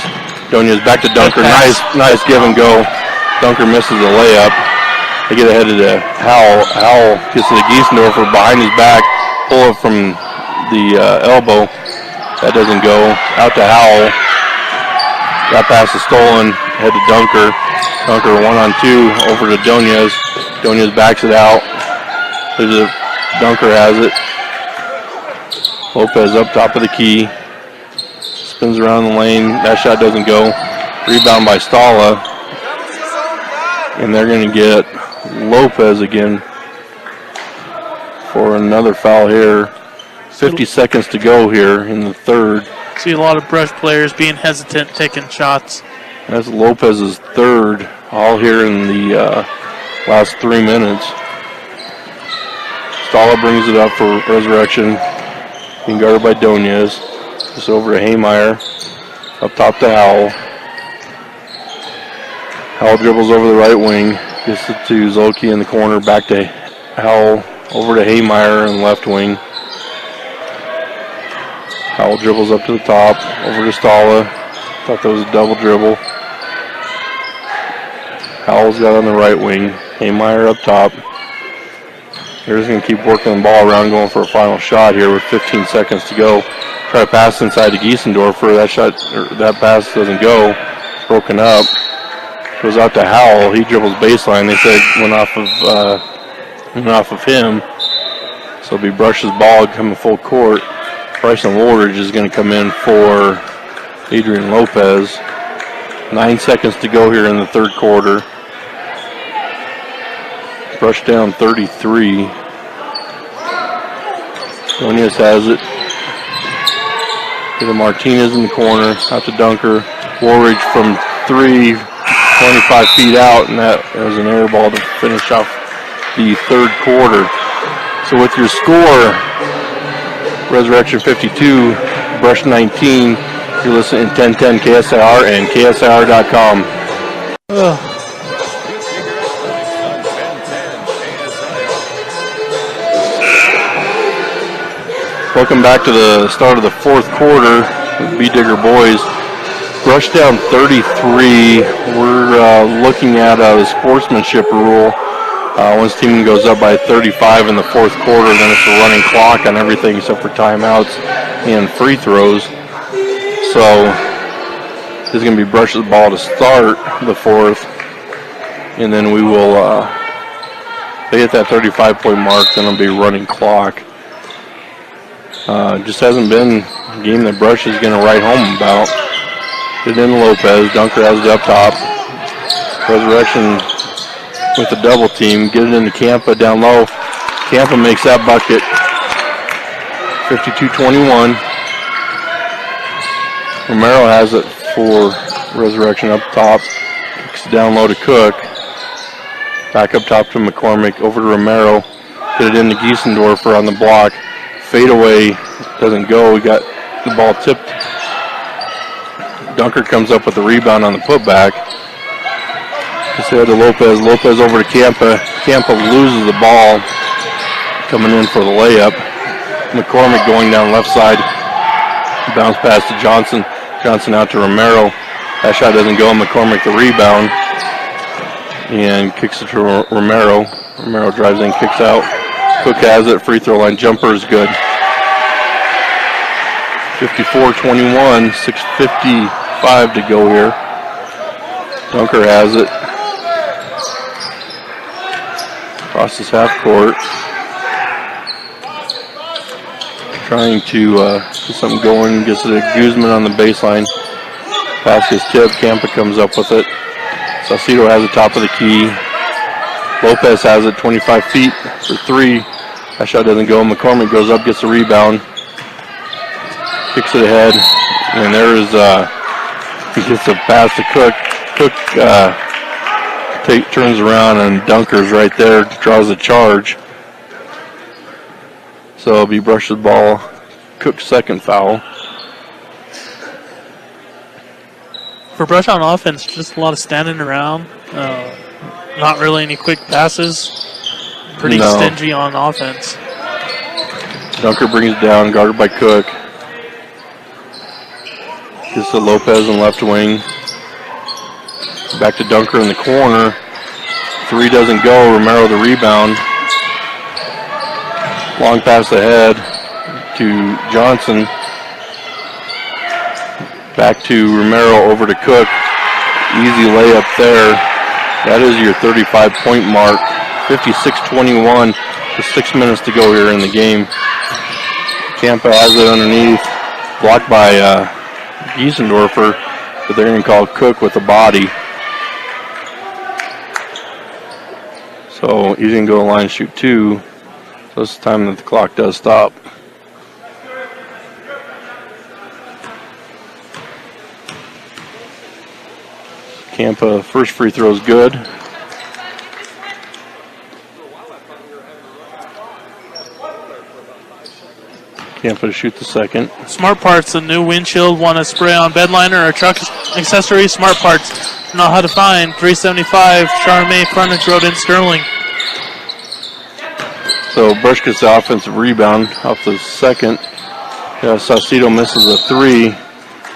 Donez back to Dunker. Nice give and go. Dunker misses the layup. They get ahead of the Howell. Howell gets to the Giesendorfer behind his back. Pull it from the elbow. That doesn't go. Out to Howell. That pass is stolen. Head to Dunker. Dunker 1-on-2 over to Donez. Donez backs it out. Dunker has it. Lopez up top of the key. Spins around the lane. That shot doesn't go. Rebound by Stala. And they're going to get Lopez again for another foul here. 50 seconds to go here in the third. See a lot of Brush players being hesitant, taking shots. That's Lopez's third, all here in the last 3 minutes. Stala brings it up for Resurrection. Being guarded by Donez. Just over to Haymeyer. Up top to Howell. Howell dribbles over the right wing. Gets it to Zolke in the corner. Back to Howell. Over to Haymeyer in left wing. Howell dribbles up to the top. Over to Stala. Thought that was a double dribble. Howell's got on the right wing. Haymeyer up top. They're just going to keep working the ball around, going for a final shot here with 15 seconds to go. Try to pass inside to Giesendorfer. That pass doesn't go. Broken up. Goes out to Howell. He dribbles baseline. They said went off of him. So it'll be Brush's ball coming full court. Bryson Woolridge is going to come in for Adrian Lopez. 9 seconds to go here in the third quarter. Brush down 33. Nunez has it. To the Martinez in the corner. Out to Dunker. Woolridge from 3, 25 feet out, and that was an air ball to finish off the third quarter. So with your score, Resurrection 52, Brush 19. You're listening to 1010 KSIR and KSIR.com. Welcome back to the start of the fourth quarter with B-Digger boys. Brush down 33. We're looking at a sportsmanship rule. Once team goes up by 35 in the fourth quarter, then it's a running clock on everything except for timeouts and free throws. So this is going to be Brush's ball to start the fourth, and then we will, if they hit that 35-point mark, then it'll be running clock. Just hasn't been a game that Brush is going to write home about. Get it in Lopez. Dunker has it up top. Resurrection with the double team. Get it into Campa down low. Campa makes that bucket. 52-21. Romero has it for Resurrection up top. Kicks it down low to Cook. Back up top to McCormick. Over to Romero. Get it into Giesendorfer on the block. Fadeaway doesn't go. We got the ball tipped. Dunker comes up with the rebound on the putback. Instead to Lopez. Lopez over to Campa. Campa loses the ball. Coming in for the layup. McCormick going down left side. Bounce pass to Johnson. Johnson out to Romero. That shot doesn't go. McCormick the rebound. And kicks it to Romero. Romero drives in, kicks out. Cook has it. Free throw line jumper is good. 54-21. 6:55 to go here. Dunker has it. Crosses half court. Trying to get something going. Gets it to Guzman on the baseline. Pass gets tipped. Campa comes up with it. Saucedo has the top of the key. Lopez has it 25 feet for 3. That shot doesn't go. McCormick goes up, gets the rebound. Kicks it ahead. And there is, he gets a pass to Cook. Cook turns around and Dunker's right there, draws a charge. So he brushes the ball. Cook's second foul. For Brush on offense, just a lot of standing around. Not really any quick passes. Pretty stingy on offense. Dunker brings it down, guarded by Cook. Gets to Lopez in left wing. Back to Dunker in the corner. 3 doesn't go. Romero the rebound. Long pass ahead to Johnson. Back to Romero over to Cook. Easy layup there. That is your 35-point mark. 56-21 with 6 minutes to go here in the game. Campa has it underneath. Blocked by Giesendorfer, but they're going to call Cook with the body. So he's going to go to the line and shoot 2. So it's the time that the clock does stop. Campa, first free throw is good. Campa to shoot the second. Smart Parts, a new windshield, want to spray on bedliner or truck accessories? Smart Parts, know how to find. 375 Charme Frontage Road in Sterling. So Brush gets the offensive rebound off the second. Saucedo misses a 3.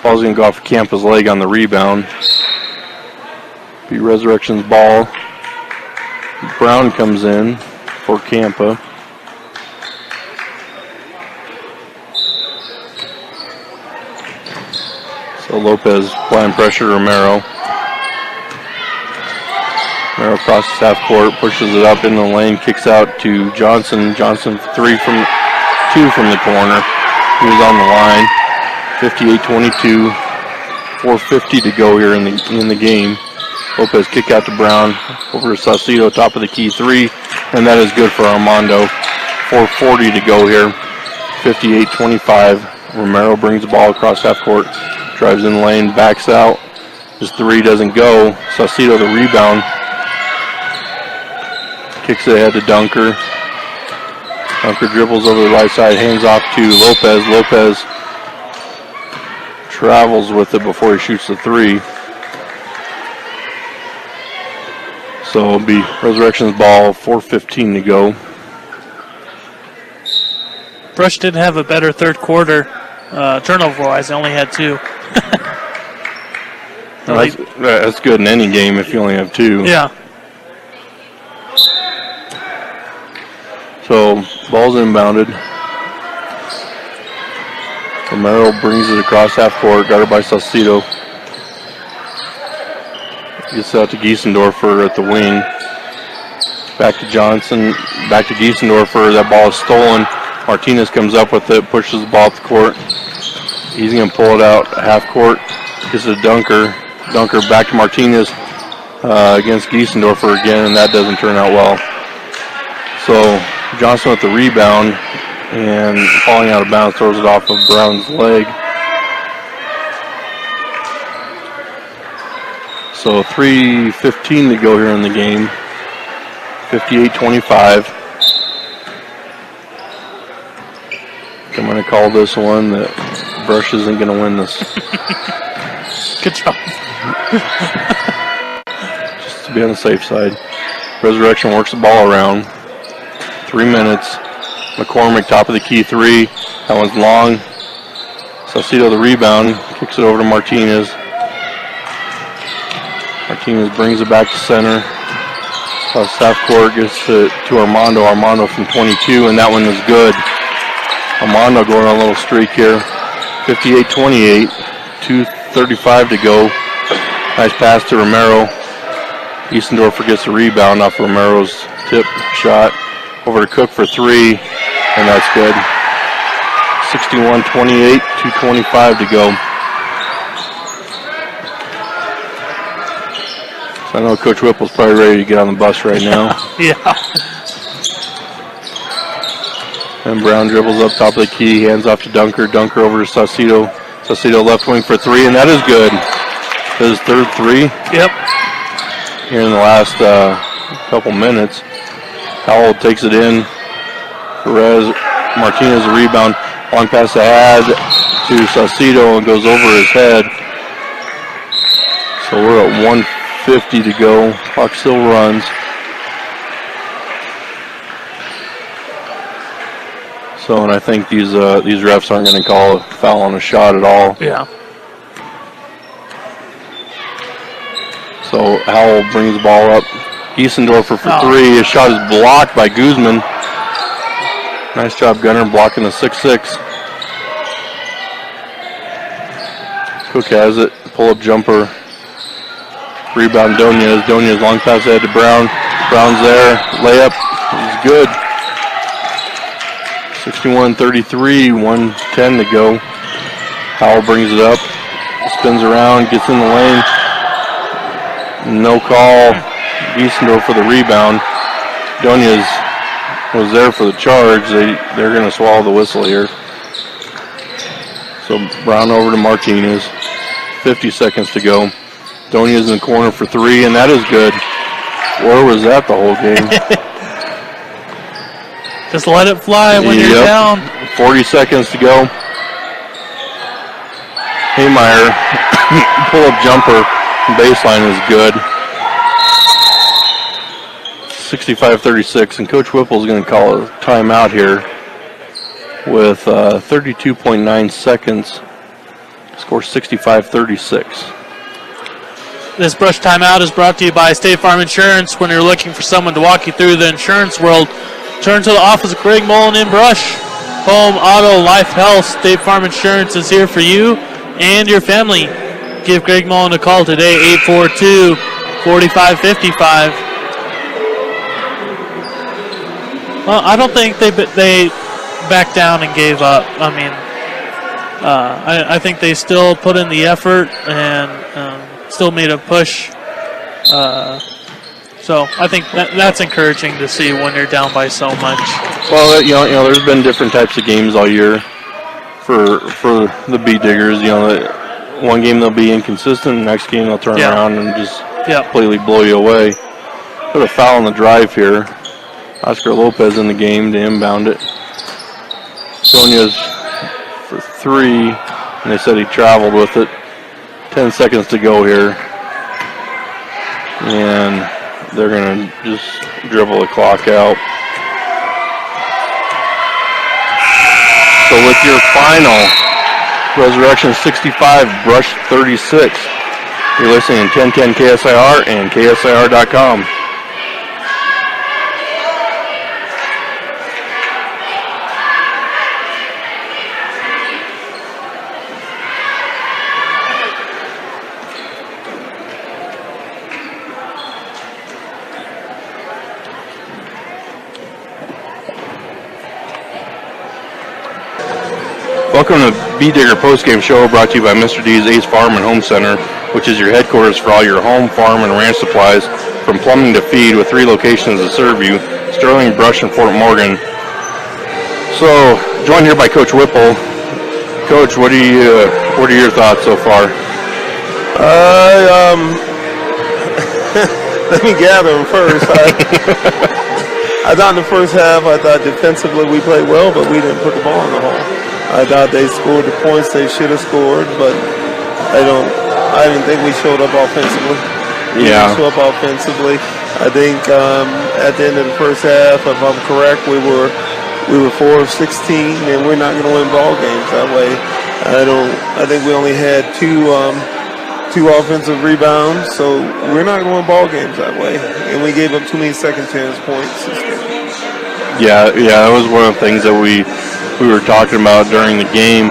Ball's going to go off Campa's leg on the rebound. Be Resurrection's ball. Brown comes in for Campa. So Lopez applying pressure to Romero. Romero crosses half court, pushes it up in the lane, kicks out to Johnson. Johnson 2 from the corner. He was on the line. 58-22. 4:50 to go here in the game. Lopez kick out to Brown. Over to Saucedo, top of the key 3. And that is good for Armando. 4:40 to go here. 58-25. Romero brings the ball across half court. Drives in the lane, backs out. His 3 doesn't go. Saucedo the rebound. Kicks it ahead to Dunker. Dunker dribbles over the right side, hands off to Lopez. Lopez travels with it before he shoots the 3. So it'll be Resurrection's ball, 4:15 to go. Brush did have a better third quarter turnover-wise. They only had 2. That's good in any game if you only have 2. Yeah. So ball's inbounded. Romero brings it across half court, guarded by Saucedo. Gets out to Giesendorfer at the wing. Back to Johnson, back to Giesendorfer. That ball is stolen. Martinez comes up with it, pushes the ball up the court. He's going to pull it out half court. Gets it to Dunker. Dunker back to Martinez against Giesendorfer again, and that doesn't turn out well. So Johnson with the rebound and falling out of bounds, throws it off of Brown's leg. So 3:15 to go here in the game. 58-25. I'm going to call this one that Brush isn't going to win this. Good job. Just to be on the safe side. Resurrection works the ball around. 3 minutes. McCormick, top of the key 3. That one's long. Saucedo the rebound. Kicks it over to Martinez. Martinez brings it back to center. Plus half court gets to Armando. Armando from 22, and that one is good. Armando going on a little streak here. 58-28. 2:35 to go. Nice pass to Romero. Giesendorfer gets the rebound off Romero's tip shot. Over to Cook for 3, and that's good. 61-28, 2:25 to go. So I know Coach Whipple's probably ready to get on the bus right now. Yeah. And Brown dribbles up top of the key, hands off to Dunker. Dunker over to Saucedo. Saucedo left wing for 3, and that is good. His third 3. Yep. Here in the last couple minutes. Howell takes it in. Perez, Martinez a rebound. Long pass ahead to Saucedo and goes over his head. So we're at 1:50 to go. Clock still runs. So, and I think these refs aren't going to call a foul on a shot at all. Yeah. So Howell brings the ball up. Giesendorfer for 3. His shot is blocked by Guzman. Nice job, Gunner, blocking the 6'6". Cook has it. Pull-up jumper. Rebound Donez. Donez long pass ahead to Brown. Brown's there. Layup is good. 61-33. 1:10 to go. Howell brings it up. Spins around. Gets in the lane. No call. Giesendorfer for the rebound. Donez was there for the charge. They're going to swallow the whistle here. So Brown over to Martinez. 50 seconds to go. Donez in the corner for 3, and that is good. Where was that the whole game? Just let it fly when you're down. 40 seconds to go. Haymeyer, pull-up jumper, baseline is good. 65-36, and Coach Whipple is going to call a timeout here with 32.9 seconds. Score 65-36. This Brush Timeout is brought to you by State Farm Insurance. When you're looking for someone to walk you through the insurance world, turn to the office of Greg Mullen in Brush. Home, auto, life, health, State Farm Insurance is here for you and your family. Give Greg Mullen a call today, 842-4555. Well, I don't think they backed down and gave up. I mean, I think they still put in the effort and still made a push. So I think that's encouraging to see when you're down by so much. Well, you know, there's been different types of games all year for the Bee Diggers. You know, one game they'll be inconsistent, the next game they'll turn around and just completely blow you away. Put a foul on the drive here. Oscar Lopez in the game to inbound it. Sonia's for 3, and they said he traveled with it. 10 seconds to go here. And they're going to just dribble the clock out. So with your final, Resurrection 65, Brush 36. You're listening to 1010 KSIR and KSIR.com. Welcome to Bee Digger Postgame Show, brought to you by Mr. D's Ace Farm and Home Center, which is your headquarters for all your home, farm, and ranch supplies, from plumbing to feed, with 3 locations to serve you: Sterling, Brush, and Fort Morgan. So, joined here by Coach Whipple. Coach, what are your thoughts so far? Let me gather them first. I thought in the first half, I thought defensively we played well, but we didn't put the ball in the hole. I thought they scored the points they should have scored, but I didn't think we showed up offensively. We didn't show up offensively. I think at the end of the first half, if I'm correct, we were 4 of 16, and we're not going to win ball games that way. I think we only had two offensive rebounds, so we're not going to win ball games that way. And we gave up too many second chance points. Yeah, that was one of the things that we were talking about during the game.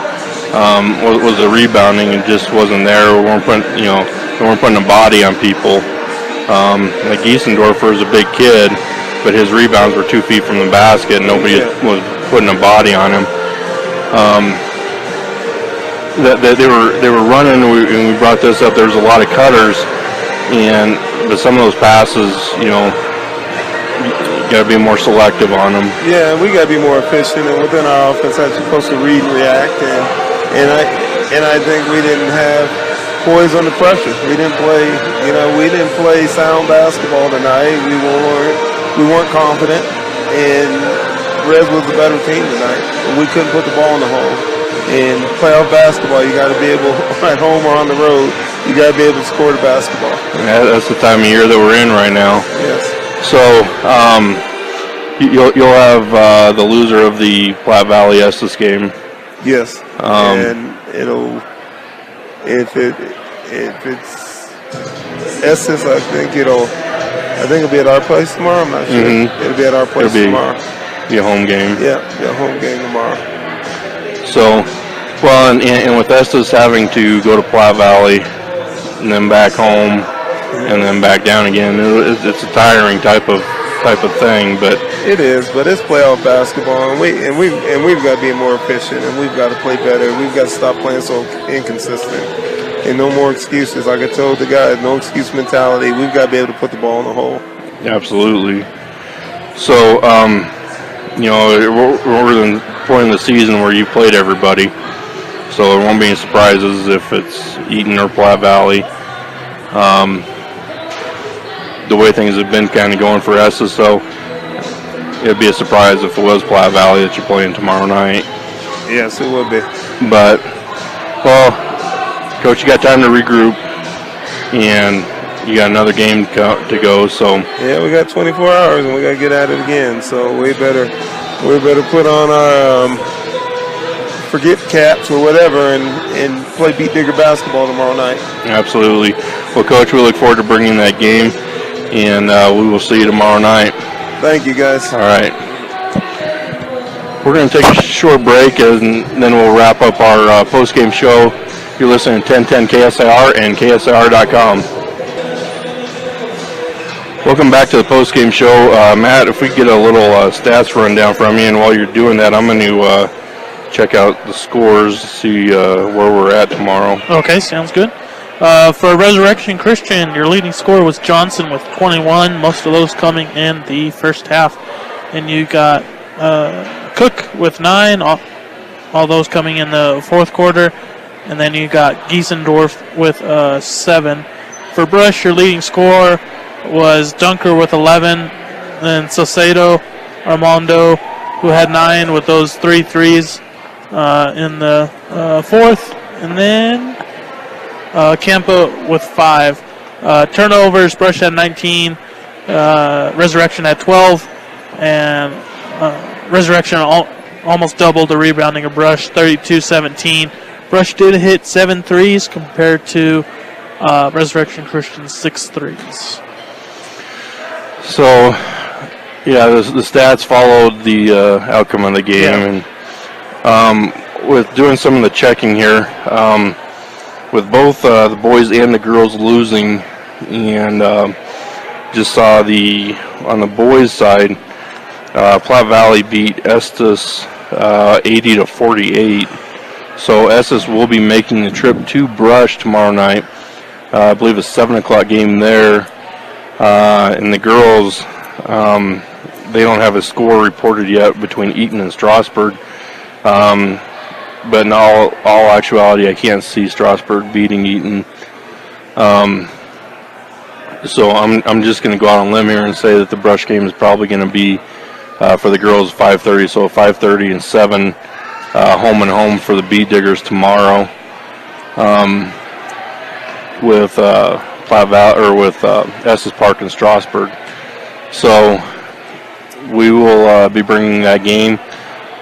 Was the rebounding. It just wasn't there. We weren't putting a body on people. Like Giesendorfer is a big kid, but his rebounds were 2 feet from the basket. Nobody was putting a body on him. They were running, and we brought this up. There's a lot of cutters, but some of those passes, you got to be more selective on them. Yeah, we got to be more efficient, and within our offense, I'm supposed to read and react, and I think we didn't have poise under pressure. We didn't play sound basketball tonight. We weren't confident, and Red was the better team tonight. We couldn't put the ball in the hole. In playoff basketball, you got to be able, at home or on the road, you got to be able to score the basketball. Yeah, that's the time of year that we're in right now. Yes. So you'll have the loser of the Platte Valley Estes game. Yes. And if it's Estes, I think it'll be at our place tomorrow. I'm not sure. Mm-hmm. It'll be at our place tomorrow. Be a home game. Yeah, a home game tomorrow. So, well, and with Estes having to go to Platte Valley and then back home and then back down again, it's a tiring type of thing. But it is. But it's playoff basketball, and we've got to be more efficient, and we've got to play better. We've got to stop playing so inconsistent, and no more excuses. Like I told the guys, no excuse mentality. We've got to be able to put the ball in the hole. Absolutely. So, we're in the point in the season where you played everybody, so there won't be any surprises if it's Eaton or Platte Valley. The way things have been kind of going for Estes, so it'd be a surprise if it was Platte Valley that you're playing tomorrow night. Yes, it would be. But, well, Coach, you got time to regroup, and you got another game to go. So yeah, we got 24 hours, and we got to get at it again. So we better put on our forget caps or whatever and play Beat Digger basketball tomorrow night. Absolutely. Well, Coach, we look forward to bringing that game, and we will see you tomorrow night. Thank you, guys. All right. We're going to take a short break, and then we'll wrap up our post-game show. You're listening to 1010 KSIR and KSIR.com. Welcome back to the post-game show. Matt, if we get a little stats rundown from you, and while you're doing that, I'm going to check out the scores, see where we're at tomorrow. Okay, sounds good. For Resurrection Christian, your leading scorer was Johnson with 21, most of those coming in the first half. And you got Cook with 9, all those coming in the fourth quarter. And then you got Giesendorf with 7. For Brush, your leading scorer was Dunker with 11. Then Saucedo Armando, who had 9 with those 3 threes in the fourth. And then Campo with 5. Turnovers, Brush had 19. Resurrection had 12. And Resurrection almost doubled the rebounding of Brush, 32-17. Brush did hit 7 threes compared to Resurrection Christian's 6 threes. So, yeah, the stats followed the outcome of the game. And with doing some of the checking here, with both the boys and the girls losing, and just saw on the boys' side, Platte Valley beat Estes 80-48. So Estes will be making the trip to Brush tomorrow night. I believe a 7 o'clock game there. And the girls, they don't have a score reported yet between Eaton and Strasburg. But in all actuality, I can't see Strasburg beating Eaton. So I'm just going to go out on a limb here and say that the Brush game is probably going to be for the girls 5:30. So 5:30 and 7 home and home for the Bead Diggers tomorrow. With Platte Valley or with Estes Park and Strasburg. So we will be bringing that game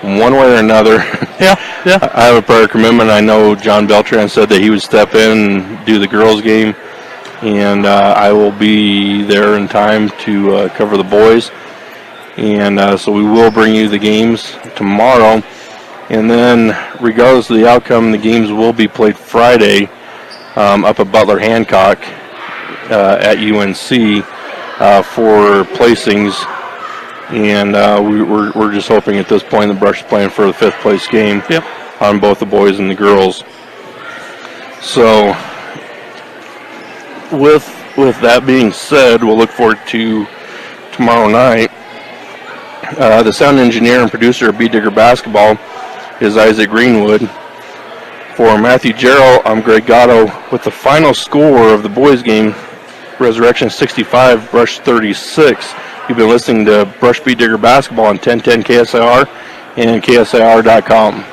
one way or another. Yeah. I have a prior commitment. I know John Beltran said that he would step in and do the girls' game, and I will be there in time to cover the boys. And so we will bring you the games tomorrow. And then, regardless of the outcome, the games will be played Friday up at Butler Hancock at UNC for placings. And we're just hoping at this point the Brush is playing for the 5th place game on both the boys and the girls. So with that being said, we'll look forward to tomorrow night. The sound engineer and producer of Bead Digger Basketball is Isaac Greenwood. For Matthew Jarrell, I'm Greg Gatto with the final score of the boys' game, Resurrection 65, Brush 36. You've been listening to Brush Bead Digger Basketball on 1010 KSIR and KSIR.com.